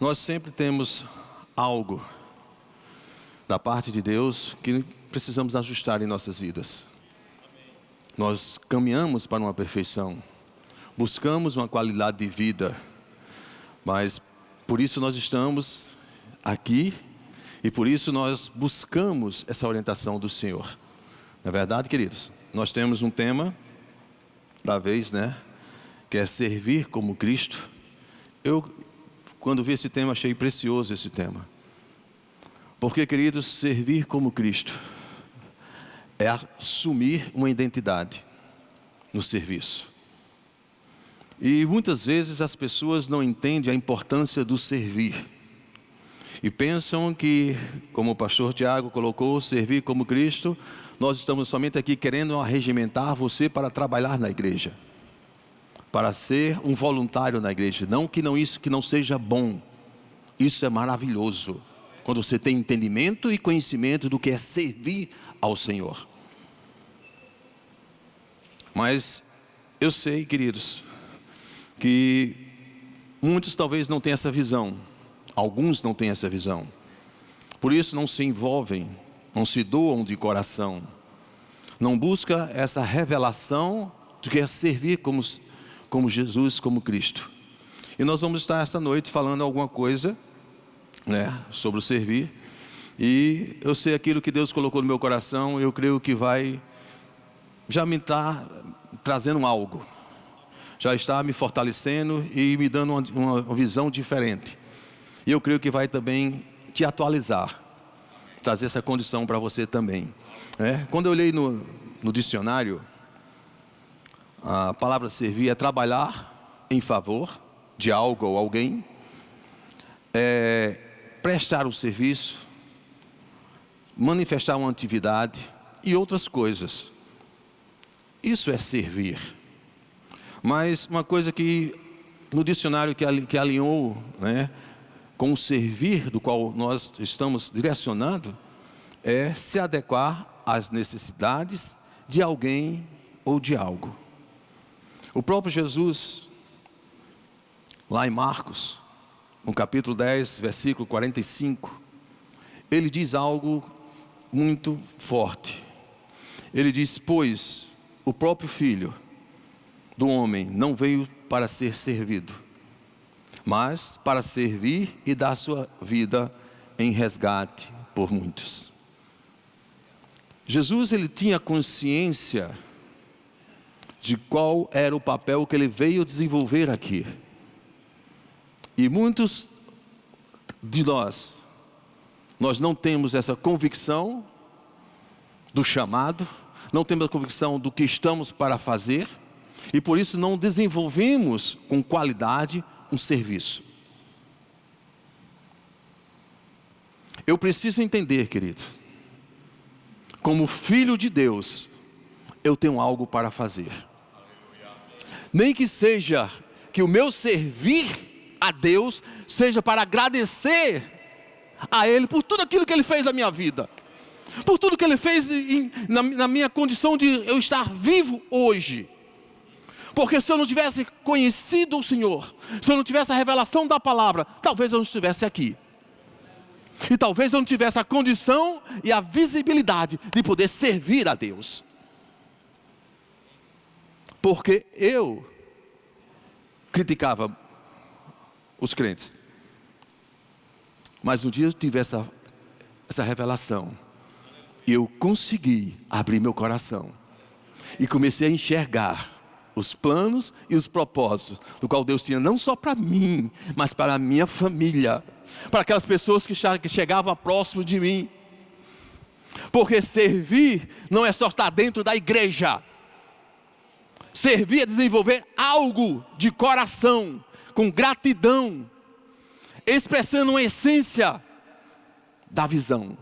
Nós sempre temos algo da parte de Deus que precisamos ajustar em nossas vidas. Nós caminhamos para uma perfeição, buscamos uma qualidade de vida, mas por isso nós estamos aqui e por isso nós buscamos essa orientação do Senhor. Não é verdade, queridos? Nós temos um tema da vez, que é servir como Cristo. Eu, quando vi esse tema, achei precioso esse tema. Porque, queridos, servir como Cristo é assumir uma identidade no serviço. E muitas vezes as pessoas não entendem a importância do servir. E pensam que, como o pastor Tiago colocou, servir como Cristo, nós estamos somente aqui querendo arregimentar você para trabalhar na igreja, para ser um voluntário na igreja. Não que isso que não seja bom, isso é maravilhoso, quando você tem entendimento e conhecimento do que é servir ao Senhor. Mas eu sei, queridos, que muitos talvez não tenham essa visão, alguns não têm essa visão, por isso não se envolvem, não se doam de coração, não busca essa revelação de que é servir como Jesus, como Cristo. E nós vamos estar esta noite falando alguma coisa, sobre o servir. E eu sei aquilo que Deus colocou no meu coração, eu creio que vai já me estar trazendo algo, já está me fortalecendo e me dando uma visão diferente. E eu creio que vai também te atualizar, trazer essa condição para você também. Quando eu olhei no dicionário, a palavra servir é trabalhar em favor de algo ou alguém, prestar um serviço, manifestar uma atividade e outras coisas. Isso é servir. Mas uma coisa que no dicionário que alinhou, com o servir do qual nós estamos direcionados, é se adequar às necessidades de alguém ou de algo. O próprio Jesus, lá em Marcos, no capítulo 10, versículo 45, ele diz algo muito forte. Ele diz: pois o próprio Filho do homem não veio para ser servido, mas para servir e dar sua vida em resgate por muitos. Jesus, ele tinha consciência de qual era o papel que ele veio desenvolver aqui. E muitos de nós não temos essa convicção do chamado, não temos a convicção do que estamos para fazer, e por isso não desenvolvemos com qualidade um serviço. Eu preciso entender, querido, como filho de Deus, eu tenho algo para fazer. Nem que seja que o meu servir a Deus seja para agradecer a Ele por tudo aquilo que Ele fez na minha vida, por tudo que Ele fez na minha condição de eu estar vivo hoje. Porque se eu não tivesse conhecido o Senhor, se eu não tivesse a revelação da palavra, talvez eu não estivesse aqui. E talvez eu não tivesse a condição e a visibilidade de poder servir a Deus. Porque eu criticava os crentes. Mas um dia eu tive essa revelação. E eu consegui abrir meu coração. E comecei a enxergar os planos e os propósitos do qual Deus tinha não só para mim, mas para a minha família, para aquelas pessoas que chegavam próximo de mim. Porque servir não é só estar dentro da igreja. Servir é desenvolver algo de coração, com gratidão, expressando uma essência da visão.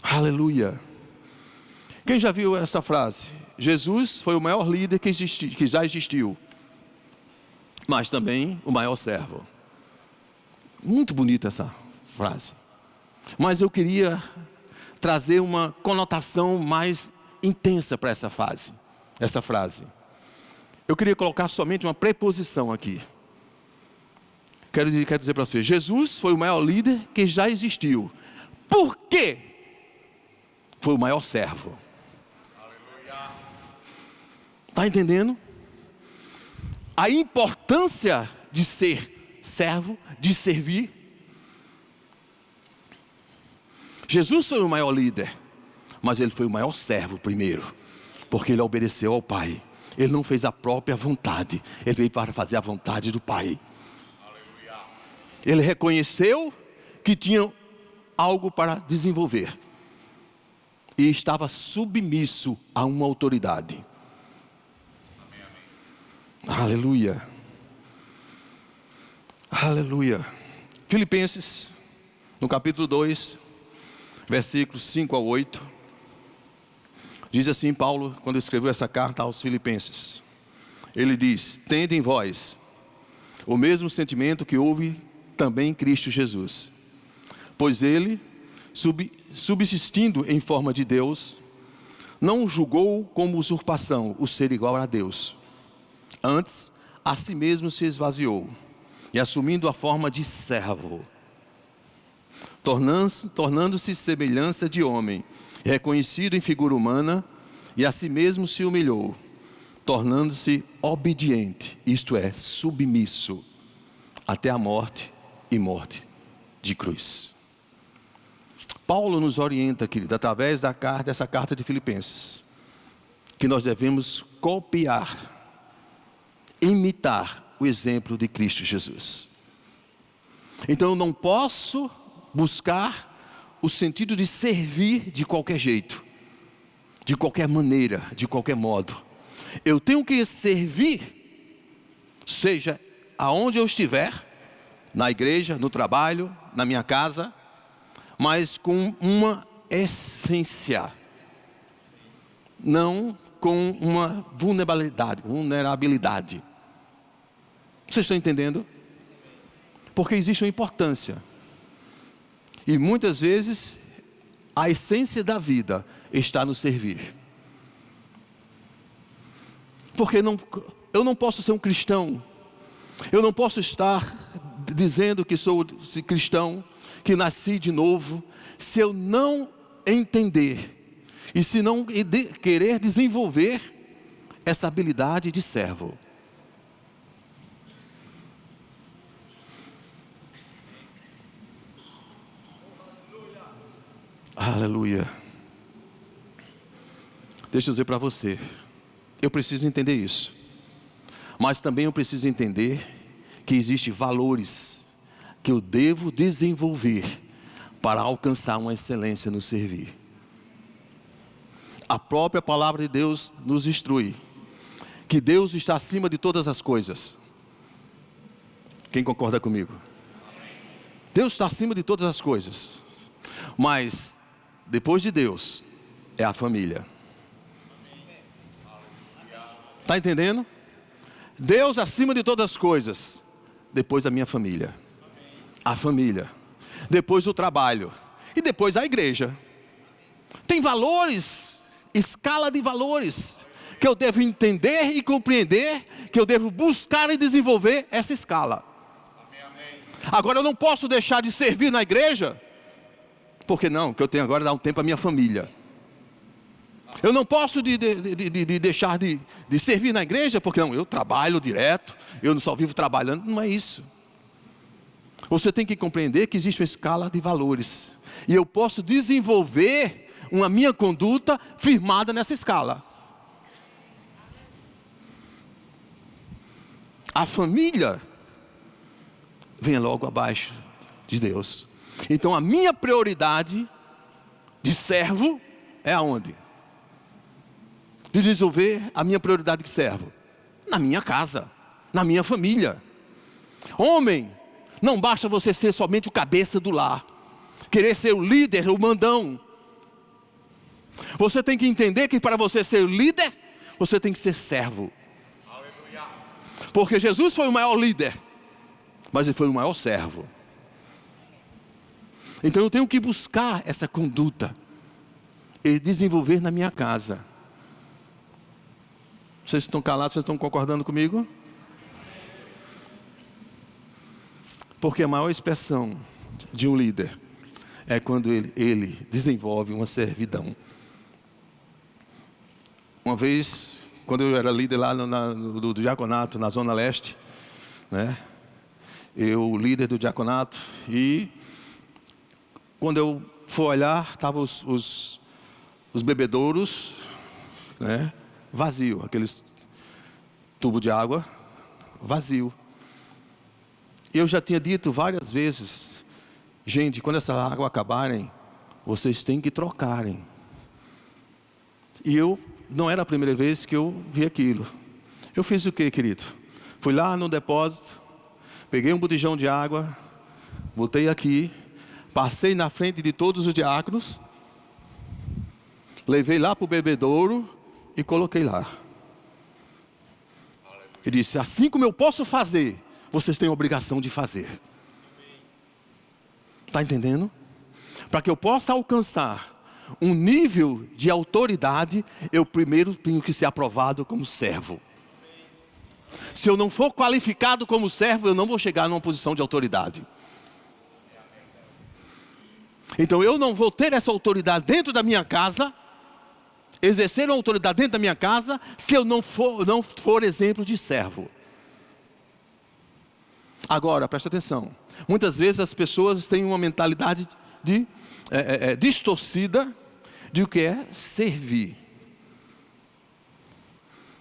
Aleluia. Quem já viu essa frase? Jesus foi o maior líder que já existiu, mas também o maior servo. Muito bonita essa frase. Mas eu queria trazer uma conotação mais intensa para essa frase. Eu queria colocar somente uma preposição aqui. Quero dizer para você, Jesus foi o maior líder que já existiu. Por quê? Foi o maior servo. Está entendendo? A importância de ser servo, de servir. Jesus foi o maior líder, mas ele foi o maior servo primeiro, porque ele obedeceu ao Pai. Ele não fez a própria vontade, ele veio para fazer a vontade do Pai. Ele reconheceu que tinha algo para desenvolver e estava submisso a uma autoridade. Aleluia. Aleluia. Filipenses, no capítulo 2, versículos 5 a 8. Diz assim Paulo, quando escreveu essa carta aos Filipenses. Ele diz: tende em vós o mesmo sentimento que houve também em Cristo Jesus. Pois ele, subsistindo em forma de Deus, não julgou como usurpação o ser igual a Deus. Antes, a si mesmo se esvaziou, e assumindo a forma de servo, tornando-se semelhança de homem, reconhecido em figura humana, e a si mesmo se humilhou, tornando-se obediente, isto é, submisso, até a morte e morte de cruz. Paulo nos orienta, querido, através dessa carta de Filipenses, que nós devemos copiar, imitar o exemplo de Cristo Jesus. Então eu não posso buscar o sentido de servir de qualquer jeito, de qualquer maneira, de qualquer modo. Eu tenho que servir, seja aonde eu estiver, na igreja, no trabalho, na minha casa, mas com uma essência, não com uma vulnerabilidade. Vocês estão entendendo? Porque existe uma importância. E muitas vezes a essência da vida está no servir. Porque eu não posso ser um cristão, eu não posso estar dizendo que sou cristão, que nasci de novo, se eu não entender e se não querer desenvolver essa habilidade de servo. Aleluia. Deixa eu dizer para você, eu preciso entender isso, mas também eu preciso entender que existem valores que eu devo desenvolver para alcançar uma excelência no servir. A própria palavra de Deus nos instrui que Deus está acima de todas as coisas. Quem concorda comigo? Deus está acima de todas as coisas, mas depois de Deus é a família. Está entendendo? Deus acima de todas as coisas, depois a minha família, a família, depois o trabalho e depois a igreja. Tem valores, escala de valores que eu devo entender e compreender, que eu devo buscar e desenvolver essa escala. Agora eu não posso deixar de servir na igreja, porque não, que eu tenho agora que dar um tempo à minha família. Eu não posso deixar de servir na igreja, porque não, eu trabalho direto, eu não só vivo trabalhando. Não é isso. Você tem que compreender que existe uma escala de valores, e eu posso desenvolver uma minha conduta firmada nessa escala. A família vem logo abaixo de Deus. Então a minha prioridade de servo é aonde? De desenvolver a minha prioridade de servo na minha casa, na minha família. Homem, não basta você ser somente o cabeça do lar, querer ser o líder, o mandão. Você tem que entender que para você ser líder, você tem que ser servo. Porque Jesus foi o maior líder, mas ele foi o maior servo. Então eu tenho que buscar essa conduta e desenvolver na minha casa. Vocês estão calados, vocês estão concordando comigo? Porque a maior expressão de um líder é quando ele desenvolve uma servidão. Uma vez, quando eu era líder lá do diaconato, na Zona Leste, né? Eu, líder do diaconato, e quando eu fui olhar, estavam os bebedouros, né? Vazio, aqueles tubos de água, vazio. E eu já tinha dito várias vezes, gente, quando essa água acabarem, vocês têm que trocarem. E não era a primeira vez que eu vi aquilo. Eu fiz o que, querido? Fui lá no depósito, peguei um botijão de água, botei aqui, passei na frente de todos os diáconos, levei lá para o bebedouro e coloquei lá. E disse, assim como eu posso fazer, vocês têm a obrigação de fazer. Está entendendo? Para que eu possa alcançar um nível de autoridade, eu primeiro tenho que ser aprovado como servo. Se eu não for qualificado como servo, eu não vou chegar numa posição de autoridade. Então eu não vou ter essa autoridade dentro da minha casa, exercer uma autoridade dentro da minha casa, se eu não for exemplo de servo. Agora, presta atenção. Muitas vezes as pessoas têm uma mentalidade distorcida de o que é servir.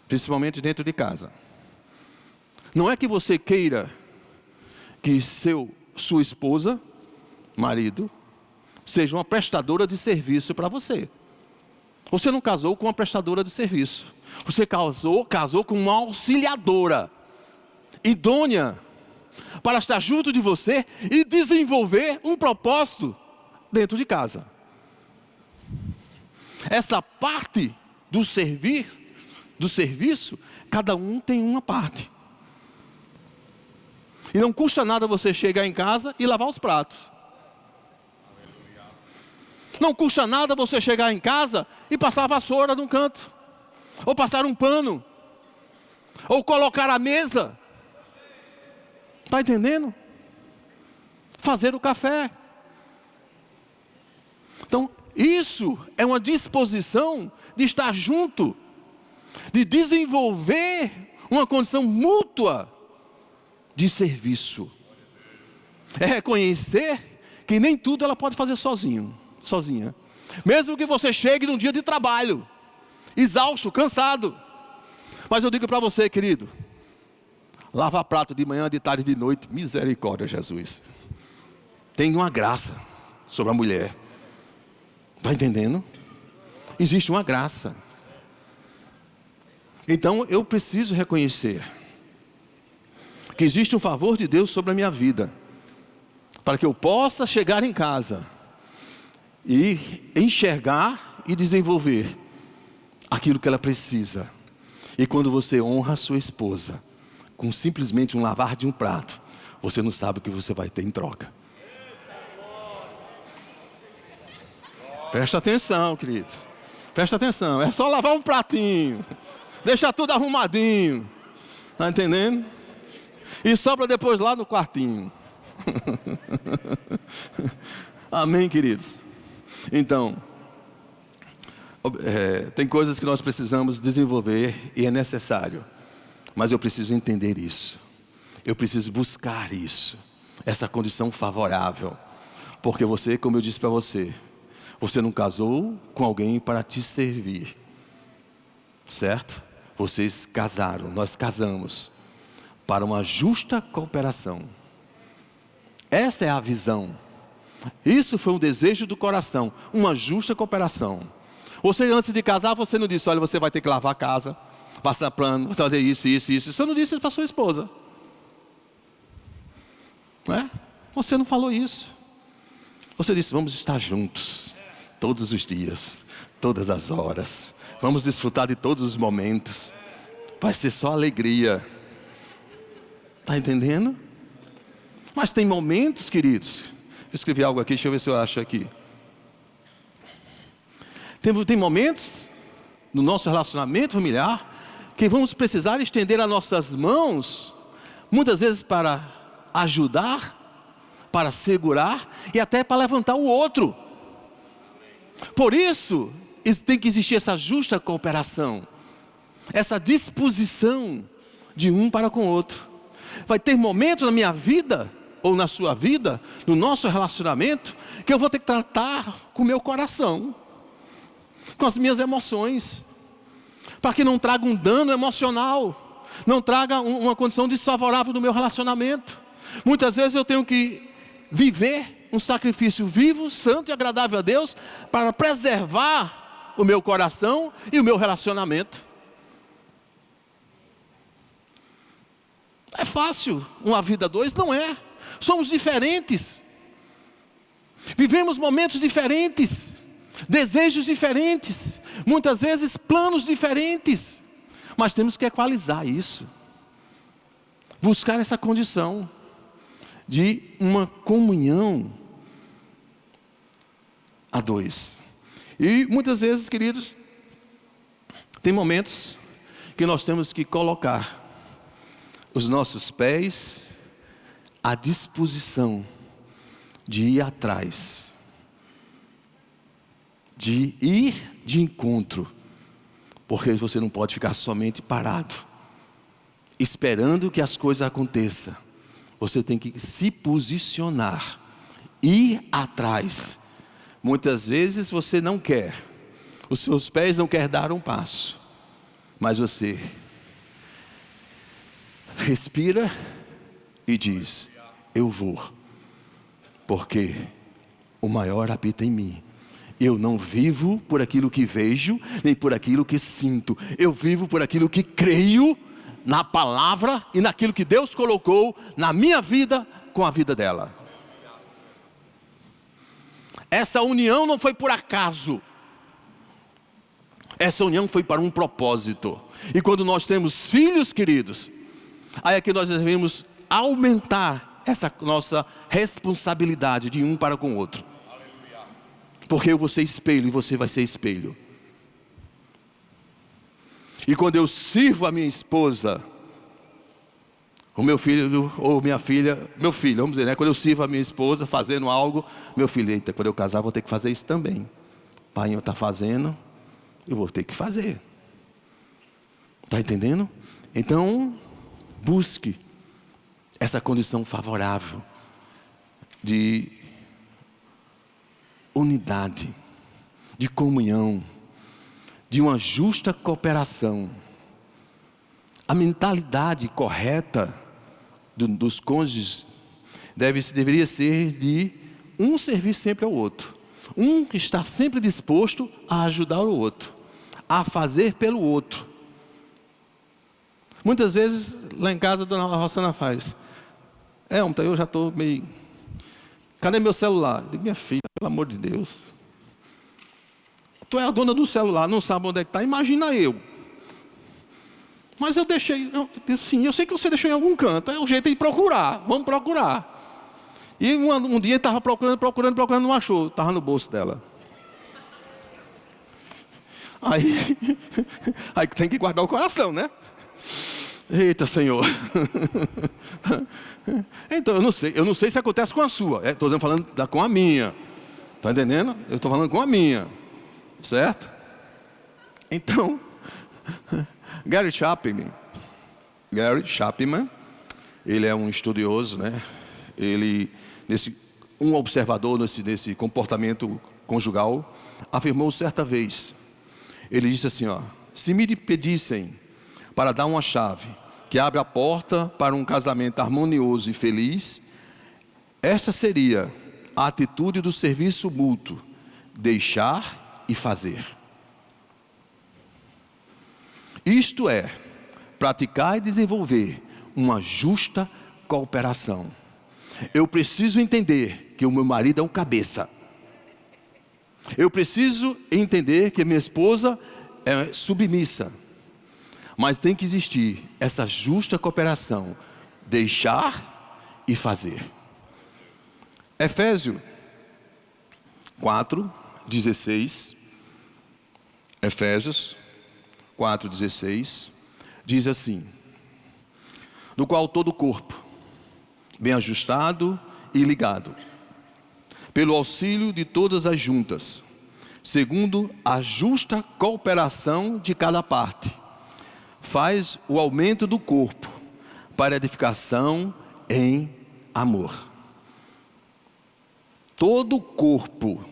Principalmente dentro de casa. Não é que você queira que sua esposa, marido, seja uma prestadora de serviço para você. Você não casou com uma prestadora de serviço. Você casou com uma auxiliadora, idônea, para estar junto de você e desenvolver um propósito dentro de casa. Essa parte do serviço, cada um tem uma parte. E não custa nada você chegar em casa e lavar os pratos. Não custa nada você chegar em casa e passar a vassoura num canto. Ou passar um pano. Ou colocar a mesa. Está entendendo? Fazer o café. Então, isso é uma disposição de estar junto. De desenvolver uma condição mútua de serviço. É reconhecer que nem tudo ela pode fazer sozinha. Mesmo que você chegue num dia de trabalho, exausto, cansado. Mas eu digo para você, querido, lavar prato de manhã, de tarde, de noite, misericórdia, Jesus. Tem uma graça sobre a mulher. Está entendendo? Existe uma graça. Então eu preciso reconhecer que existe um favor de Deus sobre a minha vida, para que eu possa chegar em casa e enxergar e desenvolver aquilo que ela precisa. E quando você honra a sua esposa com simplesmente um lavar de um prato, você não sabe o que você vai ter em troca. Presta atenção, querido. Presta atenção. É só lavar um pratinho, deixar tudo arrumadinho. Está entendendo? E sobra depois lá no quartinho. Amém, queridos? Então, tem coisas que nós precisamos desenvolver e é necessário. Mas eu preciso entender isso. Eu preciso buscar isso. Essa condição favorável. Porque você, como eu disse para você, você não casou com alguém para te servir. Certo? Vocês casaram, nós casamos para uma justa cooperação. Esta é a visão. Isso foi um desejo do coração, uma justa cooperação. Você antes de casar, você não disse, olha, você vai ter que lavar a casa, passar plano, você vai fazer isso. Você não disse isso para sua esposa. Não é? Você não falou isso. Você disse, vamos estar juntos, todos os dias, todas as horas. Vamos desfrutar de todos os momentos. Vai ser só alegria. Está entendendo? Mas tem momentos, queridos. Eu escrevi algo aqui, deixa eu ver se eu acho aqui. Tem momentos no nosso relacionamento familiar que vamos precisar estender as nossas mãos, muitas vezes para ajudar para segurar e até para levantar o outro. Por isso, tem que existir essa justa cooperação, essa disposição de um para com o outro. Vai ter momentos na minha vida, ou na sua vida, no nosso relacionamento, que eu vou ter que tratar com o meu coração, com as minhas emoções, para que não traga um dano emocional, não traga uma condição desfavorável no meu relacionamento. Muitas vezes eu tenho que viver um sacrifício vivo, santo e agradável a Deus, para preservar o meu coração e o meu relacionamento. É fácil uma vida a dois? Não é. Somos diferentes, vivemos momentos diferentes, desejos diferentes, muitas vezes planos diferentes, mas temos que equalizar isso, buscar essa condição de uma comunhão a dois. E muitas vezes, queridos, tem momentos que nós temos que colocar os nossos pés à disposição de ir atrás, de ir de encontro, porque você não pode ficar somente parado, esperando que as coisas aconteçam. Você tem que se posicionar, ir atrás. Muitas vezes você não quer, os seus pés não querem dar um passo, mas você respira e diz: eu vou, porque o maior habita em mim. Eu não vivo por aquilo que vejo, nem por aquilo que sinto. Eu vivo por aquilo que creio na palavra e naquilo que Deus colocou na minha vida com a vida dela. Essa união não foi por acaso. Essa união foi para um propósito. E quando nós temos filhos, queridos, aí é que nós devemos aumentar essa nossa responsabilidade de um para com o outro. Porque eu vou ser espelho e você vai ser espelho. E quando eu sirvo a minha esposa, o meu filho ou minha filha, meu filho, vamos dizer, né? Quando eu sirvo a minha esposa fazendo algo, meu filho, eita, quando eu casar vou ter que fazer isso também. O pai está fazendo, eu vou ter que fazer. Está entendendo? Então, busque essa condição favorável de unidade, de comunhão, de uma justa cooperação. A mentalidade correta dos cônjuges deveria ser de um servir sempre ao outro, um que está sempre disposto a ajudar o outro, a fazer pelo outro. Muitas vezes lá em casa a dona Rossana faz: eu já estou meio... Cadê meu celular? Eu digo: minha filha, pelo amor de Deus, tu é a dona do celular, não sabe onde é que está, imagina eu. Mas eu deixei, sim, eu sei que você deixou em algum canto, é o jeito de procurar, vamos procurar. E um dia ele estava procurando, não achou, estava no bolso dela. Aí tem que guardar o coração, né? Eita, Senhor. Então, eu não sei se acontece com a sua. Estou falando com a minha. Está entendendo? Eu estou falando com a minha. Certo? Então, Gary Chapman, ele é um estudioso, né? Ele, um observador nesse comportamento conjugal, afirmou certa vez. Ele disse assim, se me pedissem para dar uma chave que abre a porta para um casamento harmonioso e feliz, esta seria a atitude do serviço mútuo: deixar e fazer. Isto é, praticar e desenvolver uma justa cooperação. Eu preciso entender que o meu marido é o cabeça. Eu preciso entender que minha esposa é submissa. Mas tem que existir essa justa cooperação, deixar e fazer. Efésios 4:16. Efésios 4:16 diz assim: do qual todo o corpo, bem ajustado e ligado, pelo auxílio de todas as juntas, segundo a justa cooperação de cada parte, faz o aumento do corpo para edificação em amor. Todo o corpo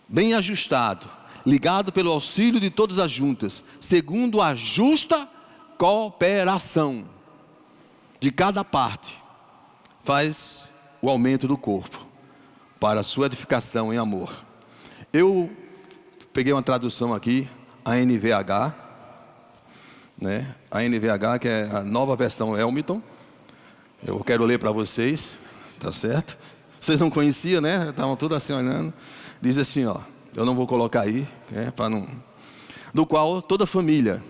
bem ajustado, ligado pelo auxílio de todas as juntas, segundo a justa cooperação de cada parte, faz o aumento do corpo para a sua edificação em amor. Eu peguei uma tradução aqui, a NVH, né? A NVH, que é a nova versão Helmton. Eu quero ler para vocês, tá certo? Vocês não conheciam, né? Estavam todos assim olhando. Diz assim, ó, eu não vou colocar aí, para não. Do qual toda família,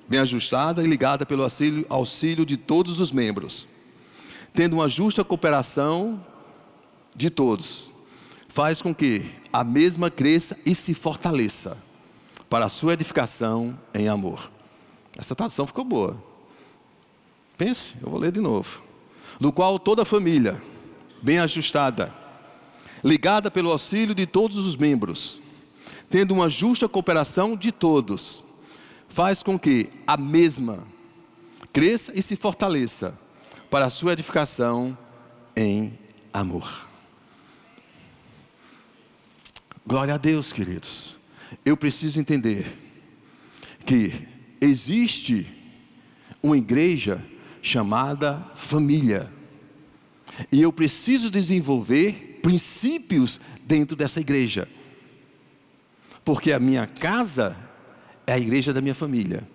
bem ajustada e ligada pelo auxílio de todos os membros, tendo uma justa cooperação de todos, faz com que a mesma cresça e se fortaleça para a sua edificação em amor. Essa tradução ficou boa. Pense, eu vou ler de novo. Do qual toda família, bem ajustada, ligada pelo auxílio de todos os membros, tendo uma justa cooperação de todos, faz com que a mesma cresça e se fortaleça para a sua edificação em amor. Glória a Deus, queridos. Eu preciso entender que existe uma igreja chamada família, e eu preciso desenvolver princípios dentro dessa igreja, porque a minha casa é a igreja da minha família.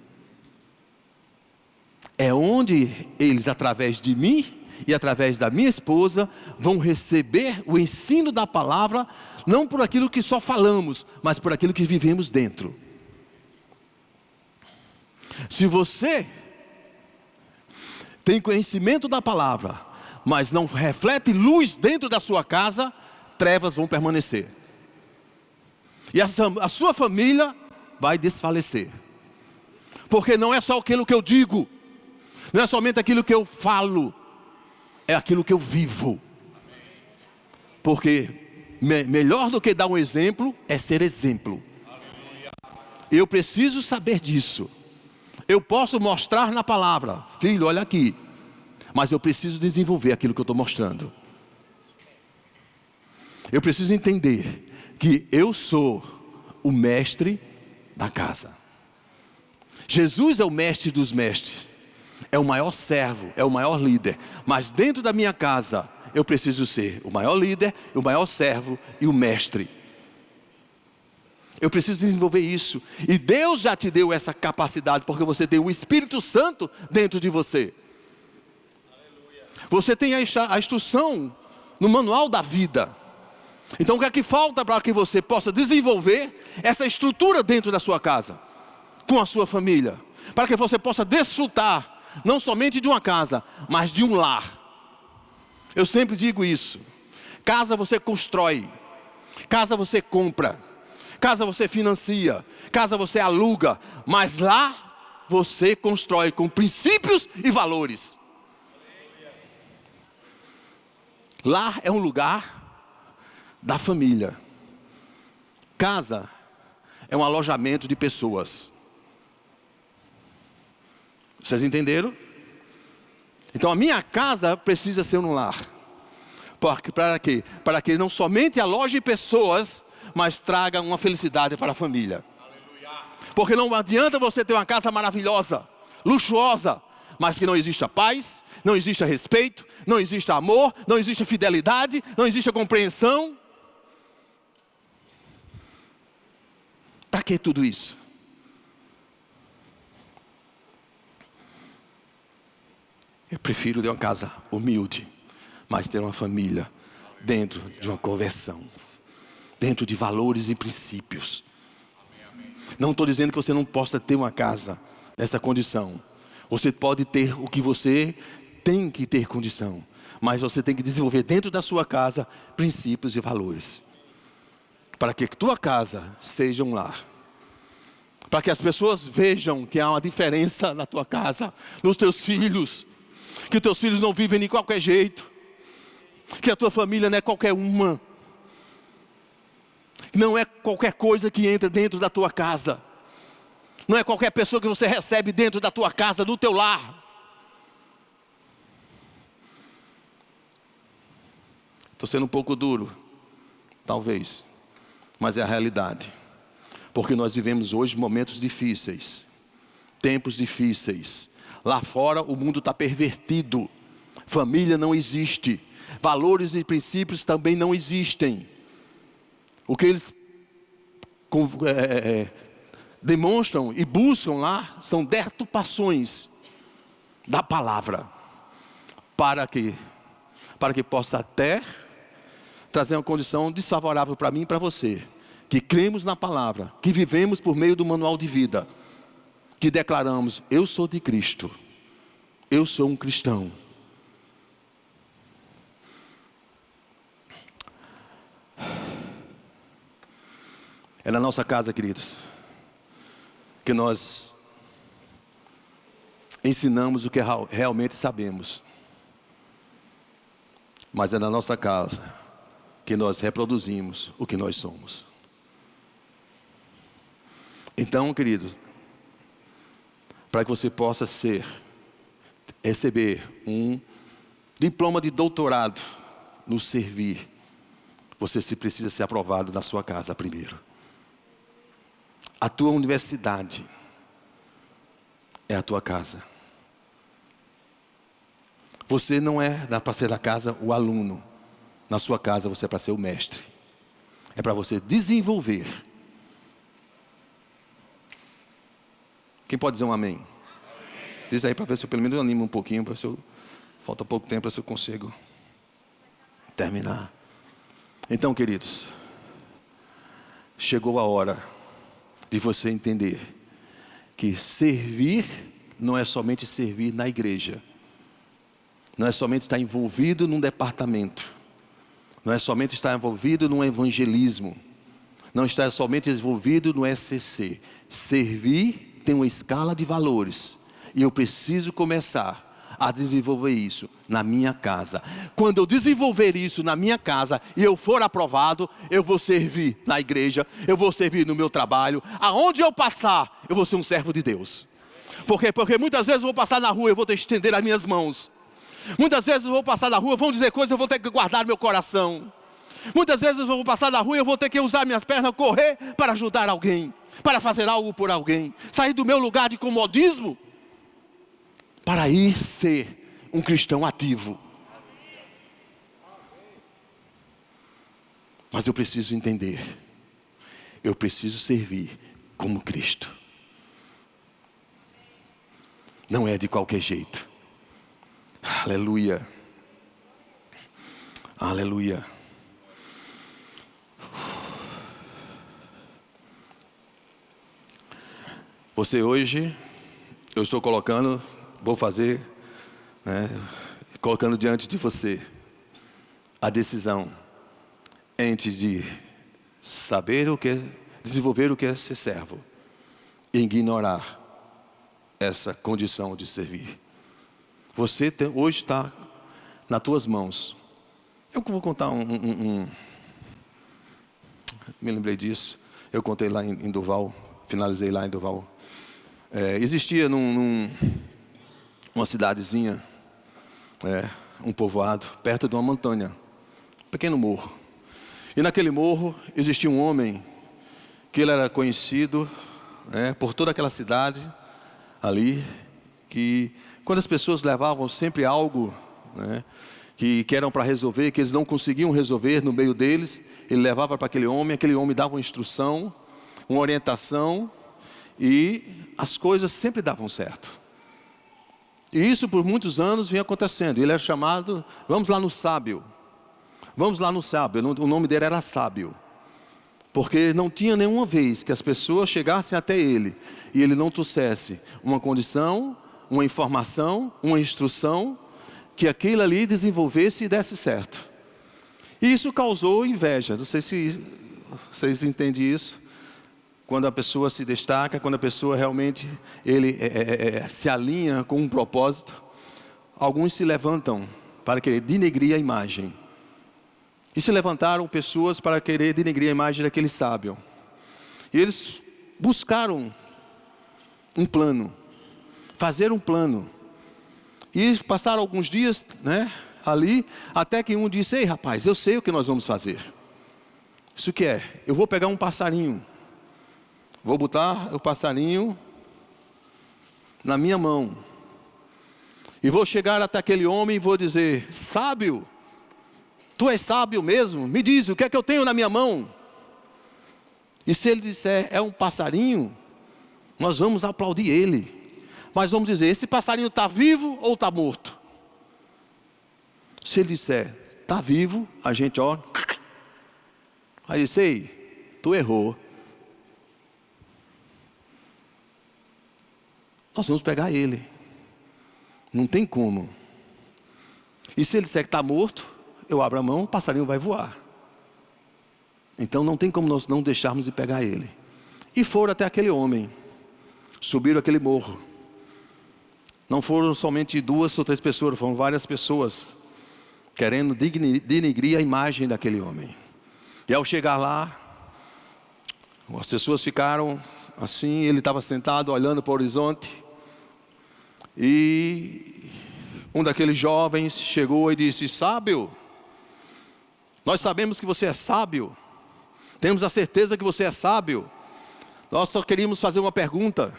É onde eles, através de mim e através da minha esposa, vão receber o ensino da palavra, não por aquilo que só falamos, mas por aquilo que vivemos dentro. Se você tem conhecimento da palavra, mas não reflete luz dentro da sua casa, trevas vão permanecer. E a sua família vai desfalecer. Porque não é só aquilo que eu digo, não é somente aquilo que eu falo, é aquilo que eu vivo. Porque melhor do que dar um exemplo é ser exemplo. Eu preciso saber disso. Eu posso mostrar na palavra, filho, olha aqui, mas eu preciso desenvolver aquilo que eu estou mostrando. Eu preciso entender que eu sou o mestre da casa. Jesus é o mestre dos mestres, é o maior servo, é o maior líder. Mas dentro da minha casa, eu preciso ser o maior líder, o maior servo e o mestre. Eu preciso desenvolver isso. E Deus já te deu essa capacidade, porque você tem o Espírito Santo dentro de você. Você tem a instrução no manual da vida. Então o que é que falta para que você possa desenvolver essa estrutura dentro da sua casa, com a sua família, para que você possa desfrutar não somente de uma casa, mas de um lar. Eu sempre digo isso: casa você constrói, casa você compra, casa você financia, casa você aluga, mas lá você constrói com princípios e valores. Lar é um lugar da família. Casa é um alojamento de pessoas. Vocês entenderam? Então a minha casa precisa ser um lar. Para quê? Para que não somente aloje pessoas, mas traga uma felicidade para a família. Porque não adianta você ter uma casa maravilhosa, luxuosa, mas que não exista paz, não exista respeito, não exista amor, não exista fidelidade, não exista compreensão. Para que tudo isso? Eu prefiro ter uma casa humilde, mas ter uma família dentro de uma conversão, dentro de valores e princípios. Não estou dizendo que você não possa ter uma casa nessa condição. Você pode ter o que você tem que ter condição, mas você tem que desenvolver dentro da sua casa princípios e valores, para que tua casa seja um lar, para que as pessoas vejam que há uma diferença na tua casa, nos teus filhos, que os teus filhos não vivem de qualquer jeito, Que a tua família não é qualquer uma. Não é qualquer coisa que entra dentro da tua casa. Não é qualquer pessoa que você recebe dentro da tua casa, do teu lar. Estou sendo um pouco duro, talvez, mas é a realidade. Porque nós vivemos hoje momentos difíceis, tempos difíceis. Lá fora o mundo está pervertido, família não existe, valores e princípios também não existem. O que eles demonstram e buscam lá são deturpações da palavra, para que possa até trazer uma condição desfavorável para mim e para você, que cremos na palavra, que vivemos por meio do manual de vida, que declaramos: eu sou de Cristo, eu sou um cristão. É na nossa casa, queridos, que nós ensinamos o que realmente sabemos. Mas é na nossa casa que nós reproduzimos o que nós somos. Então, queridos, para que você possa receber um diploma de doutorado no servir, você precisa ser aprovado na sua casa primeiro. A tua universidade é a tua casa. Você não é para ser da casa o aluno. Na sua casa você é para ser o mestre. É para você desenvolver. Quem pode dizer um amém? Amém. Diz aí para ver se eu pelo menos animo um pouquinho, para se eu falta pouco tempo para se eu consigo terminar. Então, queridos, chegou a hora de você entender que servir não é somente servir na igreja. Não é somente estar envolvido num departamento. Não é somente estar envolvido num evangelismo. Não está somente envolvido no SCC. Servir tem uma escala de valores. E eu preciso começar a desenvolver isso na minha casa. Quando eu desenvolver isso na minha casa e eu for aprovado, eu vou servir na igreja, eu vou servir no meu trabalho. Aonde eu passar, eu vou ser um servo de Deus. Porque muitas vezes eu vou passar na rua, eu vou ter que estender as minhas mãos. Muitas vezes eu vou passar na rua, vão dizer coisas, eu vou ter que guardar meu coração. Muitas vezes eu vou passar na rua, eu vou ter que usar minhas pernas, correr para ajudar alguém, para fazer algo por alguém. Sair do meu lugar de comodismo para ir ser um cristão ativo. Mas eu preciso entender, eu preciso servir como Cristo. Não é de qualquer jeito. Aleluia. Aleluia. Você hoje, eu estou colocando, vou fazer, colocando diante de você a decisão entre de saber o que é, desenvolver o que é ser servo e ignorar essa condição de servir. Você hoje está nas tuas mãos. Eu vou contar me lembrei disso. Eu contei lá em Duval, finalizei lá em Duval. Existia uma cidadezinha, um povoado, perto de uma montanha, um pequeno morro. E naquele morro existia um homem que ele era conhecido por toda aquela cidade ali, que quando as pessoas levavam sempre algo que eram para resolver, que eles não conseguiam resolver no meio deles, ele levava para aquele homem dava uma instrução, uma orientação, e as coisas sempre davam certo. E isso por muitos anos vinha acontecendo. Ele era chamado, vamos lá no sábio. O nome dele era Sábio. Porque não tinha nenhuma vez que as pessoas chegassem até ele e ele não trouxesse uma condição, uma informação, uma instrução, que aquilo ali desenvolvesse e desse certo. E isso causou inveja. Não sei se vocês entendem isso. Quando a pessoa se destaca, quando a pessoa realmente se alinha com um propósito, alguns se levantam para querer denegrir a imagem. E se levantaram pessoas para querer denegrir a imagem daquele sábio. E eles buscaram um plano, fazer um plano. E passaram alguns dias, né, ali, até que um disse: ei rapaz, eu sei o que nós vamos fazer. Isso que é, eu vou pegar um passarinho, vou botar o passarinho na minha mão, e vou chegar até aquele homem e vou dizer: sábio, tu és sábio mesmo? Me diz, o que é que eu tenho na minha mão? E se ele disser, é um passarinho, nós vamos aplaudir ele. Mas vamos dizer, esse passarinho está vivo ou está morto? Se ele disser, está vivo, a gente ó. Aí disse: ei, tu errou. Nós vamos pegar ele. Não tem como. E se ele disser que está morto, eu abro a mão, o passarinho vai voar. Então não tem como nós não deixarmos de pegar ele. E foram até aquele homem. Subiram aquele morro. Não foram somente 2 ou 3 pessoas, foram várias pessoas querendo denegrir a imagem daquele homem. E ao chegar lá, as pessoas ficaram assim, ele estava sentado olhando para o horizonte. E um daqueles jovens chegou e disse: sábio, nós sabemos que você é sábio, temos a certeza que você é sábio. Nós só queríamos fazer uma pergunta.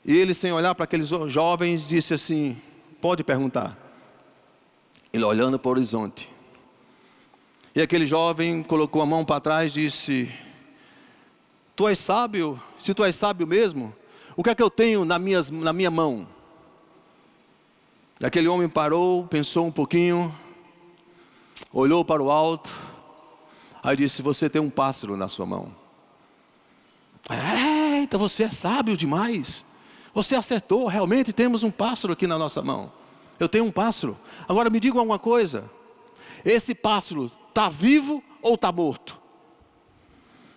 E ele, sem olhar para aqueles jovens, disse assim: pode perguntar. Ele olhando para o horizonte. E aquele jovem colocou a mão para trás e disse: tu és sábio? Se tu és sábio mesmo, o que é que eu tenho na minha mão? E aquele homem parou, pensou um pouquinho, olhou para o alto, aí disse: você tem um pássaro na sua mão. Então você é sábio demais. Você acertou, realmente temos um pássaro aqui na nossa mão. Eu tenho um pássaro. Agora me diga uma coisa: esse pássaro está vivo ou está morto?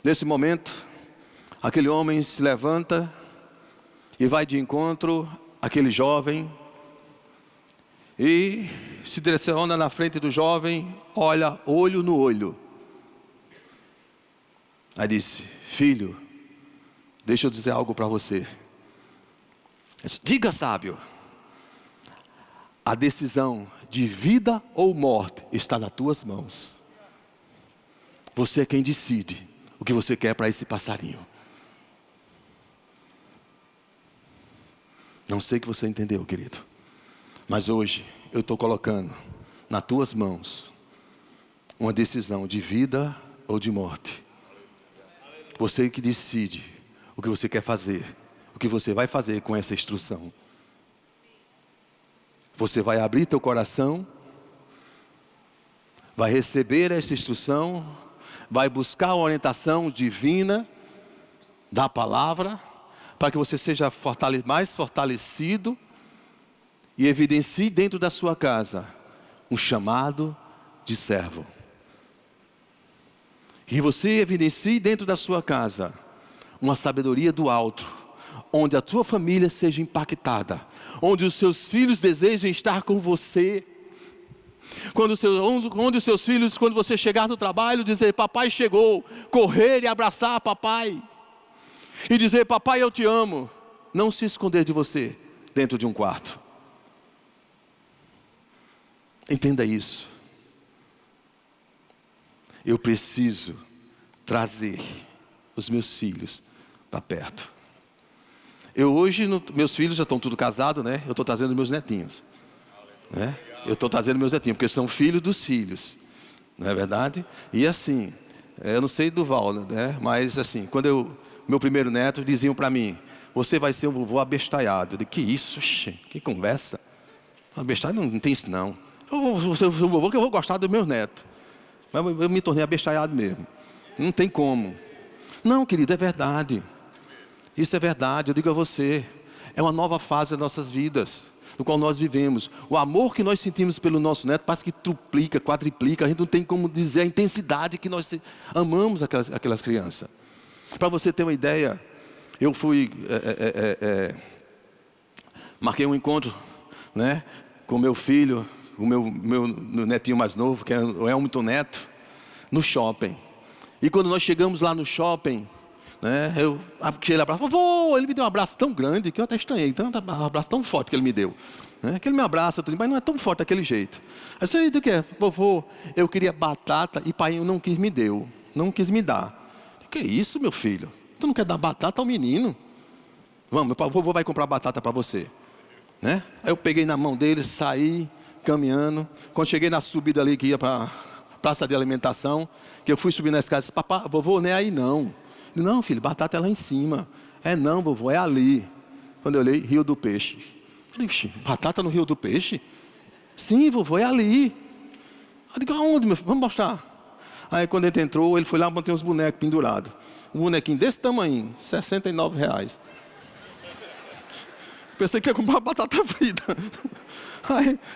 Nesse momento, aquele homem se levanta e vai de encontro àquele jovem. E se direciona na frente do jovem, olha olho no olho. Aí disse: filho, deixa eu dizer algo para você. Diga, sábio. A decisão de vida ou morte está nas tuas mãos. Você é quem decide o que você quer para esse passarinho. Não sei que você entendeu, querido, mas hoje eu estou colocando nas tuas mãos uma decisão de vida ou de morte. Você que decide o que você quer fazer, o que você vai fazer com essa instrução. Você vai abrir teu coração, vai receber essa instrução, vai buscar a orientação divina da palavra, para que você seja mais fortalecido e evidencie dentro da sua casa um chamado de servo. E você evidencie dentro da sua casa uma sabedoria do alto, onde a tua família seja impactada, onde os seus filhos desejem estar com você. Onde os seus filhos, quando você chegar no trabalho, dizer: papai chegou, correr e abraçar papai. E dizer: papai, eu te amo. Não se esconder de você dentro de um quarto. Entenda isso. Eu preciso trazer os meus filhos para perto. Eu hoje, meus filhos já estão tudo casados, né? Eu estou trazendo meus netinhos, né? Eu estou trazendo meus netinhos, porque são filhos dos filhos, não é verdade? E assim, eu não sei do Val, né? Mas assim, quando meu primeiro neto, diziam para mim: você vai ser um vovô abestalhado. Eu digo: que isso, que conversa. Abestalhado não tem isso não. Eu vou ser um vovô que eu vou gostar dos meus netos. Mas eu me tornei abestalhado mesmo. Não tem como. Não, querido, é verdade. Isso é verdade, eu digo a você. É uma nova fase das nossas vidas, no qual nós vivemos. O amor que nós sentimos pelo nosso neto parece que triplica, quadriplica. A gente não tem como dizer a intensidade que nós amamos aquelas crianças. Para você ter uma ideia, eu fui, marquei um encontro, né, com meu filho, o meu netinho mais novo, que é o Elton Neto, no shopping. E quando nós chegamos lá no shopping, né, eu cheguei lá para vovô, ele me deu um abraço tão grande que eu até estranhei, um abraço tão forte que ele me deu, né, que ele me abraça, mas não é tão forte daquele jeito. Eu disse, do que? Vovô, eu queria batata e pai não quis me deu, não quis me dar. Que isso, meu filho? Tu não quer dar batata ao menino? Vamos, o vovô vai comprar batata para você, né? Aí eu peguei na mão dele, saí caminhando. Quando cheguei na subida ali que ia para praça de alimentação, que eu fui subir na escada, disse, papá, vovô, não é aí não. Ele, não, filho, batata é lá em cima. É não, vovô, é ali. Quando eu olhei, Rio do Peixe. Eu disse, batata no Rio do Peixe? Sim, vovô, é ali. Eu digo, aonde, meu filho? Vamos mostrar. Aí quando ele entrou, ele foi lá e tem uns bonecos pendurados. Um bonequinho desse tamanho, R$69. Pensei que ia comprar batata frita.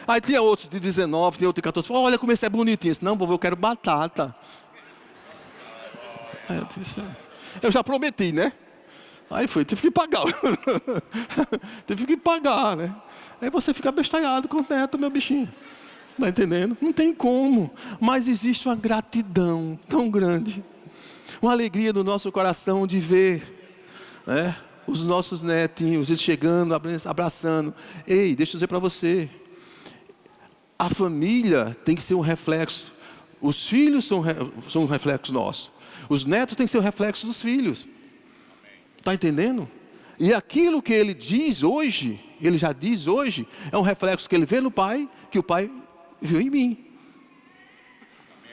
Aí tinha outros de 19, tinha outro de 14. Olha como esse é bonitinho. Eu disse, não, vovô, eu quero batata. Aí eu disse, eu já prometi, né? Aí tive que pagar. Tive que pagar, né? Aí você fica bestalhado com o neto, meu bichinho. Está entendendo? Não tem como. Mas existe uma gratidão tão grande. Uma alegria no nosso coração de ver, né, os nossos netinhos, eles chegando, abraçando. Ei, deixa eu dizer para você. A família tem que ser um reflexo. Os filhos são um reflexo nosso. Os netos têm que ser um reflexo dos filhos. Está entendendo? E aquilo que ele diz hoje, ele já diz hoje, é um reflexo que ele vê no pai, que o pai viu em mim.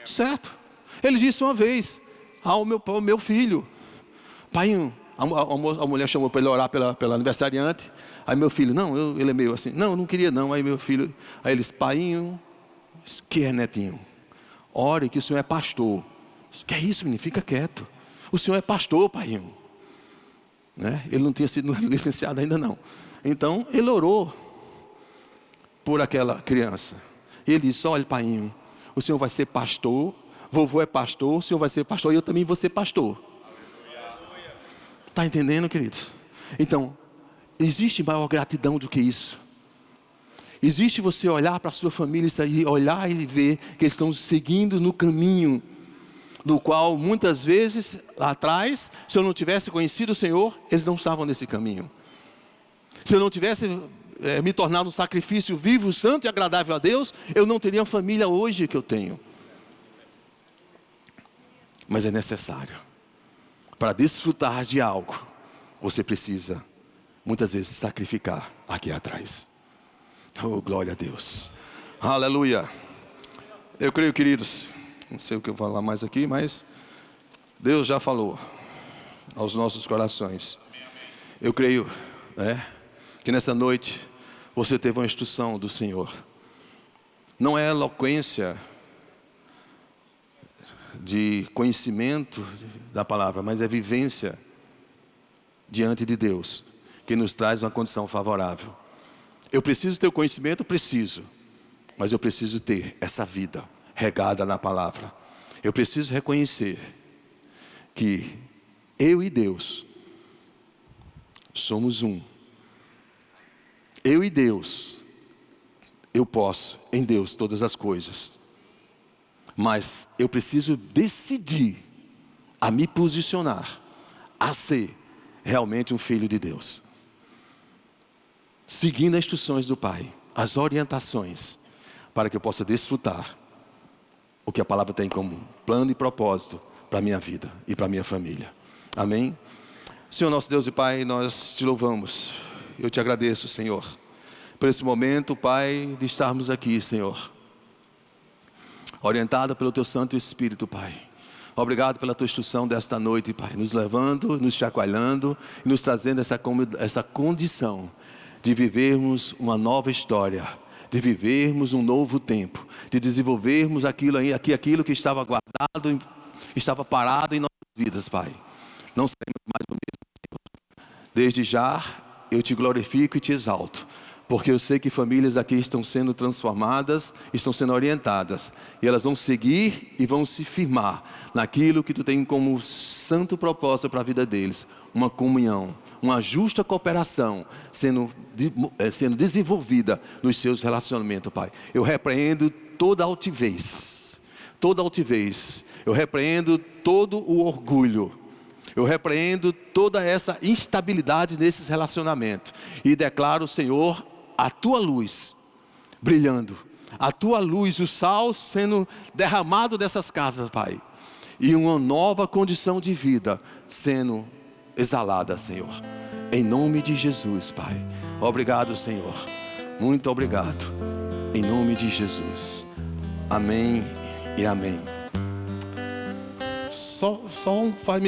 Certo? Ele disse uma vez ao meu filho, pai, a mulher chamou para ele orar pela aniversariante. Aí meu filho, não, ele é meio assim, não, eu não queria não. Aí meu filho, aí ele disse, paiinho, que é netinho? Ore que o senhor é pastor. Que é isso, menino? Fica quieto. O senhor é pastor, paiinho. Né? Ele não tinha sido licenciado ainda não. Então ele orou por aquela criança. E ele disse, olha paiinho, o senhor vai ser pastor, vovô é pastor, o senhor vai ser pastor e eu também vou ser pastor. Está entendendo, queridos? Então, existe maior gratidão do que isso. Existe você olhar para a sua família e olhar e ver que eles estão seguindo no caminho do qual muitas vezes lá atrás, se eu não tivesse conhecido o Senhor, eles não estavam nesse caminho. Se eu não tivesse me tornado um sacrifício vivo, santo e agradável a Deus, eu não teria a família hoje que eu tenho. Mas é necessário. Para desfrutar de algo, você precisa, muitas vezes, sacrificar aqui atrás. Oh, glória a Deus. Aleluia. Eu creio, queridos, não sei o que eu vou falar mais aqui, mas Deus já falou aos nossos corações. Eu creio, que nessa noite você teve uma instrução do Senhor. Não é eloquência de conhecimento da palavra, mas é vivência diante de Deus que nos traz uma condição favorável. Eu preciso ter o conhecimento, preciso, mas eu preciso ter essa vida regada na palavra. Eu preciso reconhecer que eu e Deus somos um. Eu e Deus, eu posso em Deus todas as coisas, mas eu preciso decidir a me posicionar, a ser realmente um filho de Deus, seguindo as instruções do Pai, as orientações, para que eu possa desfrutar o que a palavra tem como plano e propósito para a minha vida e para a minha família. Amém? Senhor nosso Deus e Pai, nós te louvamos. Eu te agradeço, Senhor, por esse momento, Pai, de estarmos aqui, Senhor, orientada pelo Teu Santo Espírito, Pai. Obrigado pela Tua instrução desta noite, Pai, nos levando, nos chacoalhando e nos trazendo essa condição de vivermos uma nova história, de vivermos um novo tempo, de desenvolvermos aquilo que estava guardado, estava parado em nossas vidas, Pai. Não seremos mais o mesmo, Senhor. Desde já eu te glorifico e te exalto, Porque eu sei que famílias aqui estão sendo transformadas, estão sendo orientadas. E elas vão seguir e vão se firmar naquilo que tu tem como santo propósito para a vida deles. Uma comunhão, uma justa cooperação sendo desenvolvida nos seus relacionamentos, Pai. Eu repreendo toda altivez. Toda altivez. Eu repreendo todo o orgulho. Eu repreendo toda essa instabilidade nesses relacionamentos. E declaro, Senhor, a tua luz brilhando, a tua luz, o sal sendo derramado dessas casas, Pai, e uma nova condição de vida sendo exalada, Senhor, em nome de Jesus, Pai. Obrigado, Senhor, muito obrigado, em nome de Jesus, amém e amém. Só um 5